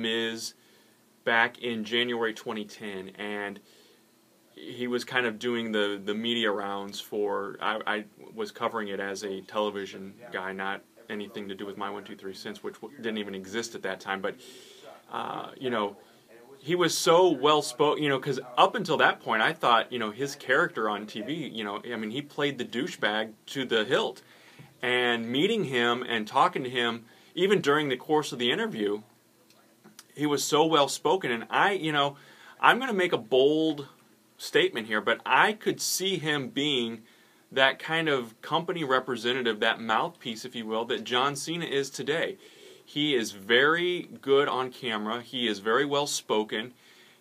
Miz back in January 2010, and he was kind of doing the media rounds for, I was covering it as a television guy, not anything to do with My 1-2-3 Cents, which didn't even exist at that time, but, you know, he was so well spoken, you know, because up until that point, I thought, you know, his character on TV, you know, I mean, he played the douchebag to the hilt. And meeting him and talking to him, even during the course of the interview, he was so well spoken. And you know, I'm going to make a bold statement here, but I could see him being that kind of company representative, that mouthpiece, if you will, that John Cena is today. He is very good on camera. He is very well spoken.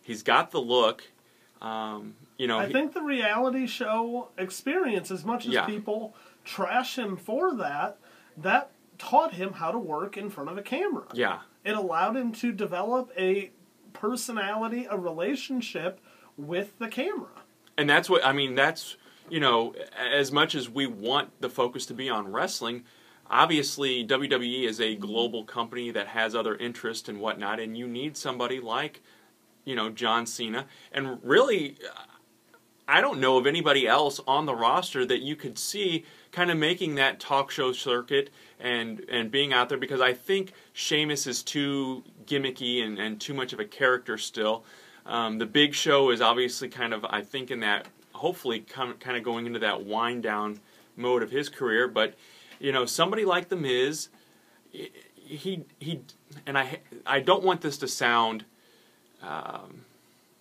He's got the look. You know, I think the reality show experience, as much as people trash him for that, that taught him how to work in front of a camera. Yeah. It allowed him to develop a personality, a relationship with the camera. And that's what, I mean, that's, you know, as much as we want the focus to be on wrestling, obviously WWE is a global company that has other interests and whatnot, and you need somebody like, you know, John Cena. And really, I don't know of anybody else on the roster that you could see kind of making that talk show circuit and being out there, because I think Sheamus is too gimmicky and too much of a character still. The Big Show is obviously kind of, I think, in that, hopefully kind of going into that wind down mode of his career. But, you know, somebody like The Miz, he and I don't want this to sound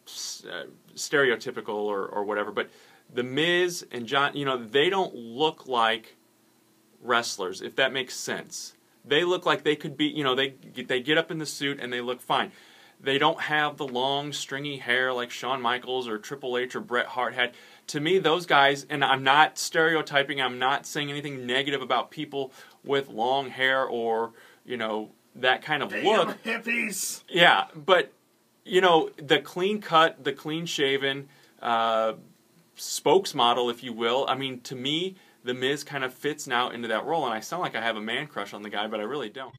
stereotypical or whatever, but The Miz and John, you know, they don't look like wrestlers, if that makes sense. They look like they could be, you know, they get up in the suit and they look fine. They don't have the long, stringy hair like Shawn Michaels or Triple H or Bret Hart had. To me, those guys, and I'm not stereotyping, I'm not saying anything negative about people with long hair or, you know, that kind of look. Hippies! Yeah, but, you know, the clean cut, the clean shaven spokesmodel, if you will, I mean, to me, The Miz kind of fits now into that role, and I sound like I have a man crush on the guy, but I really don't.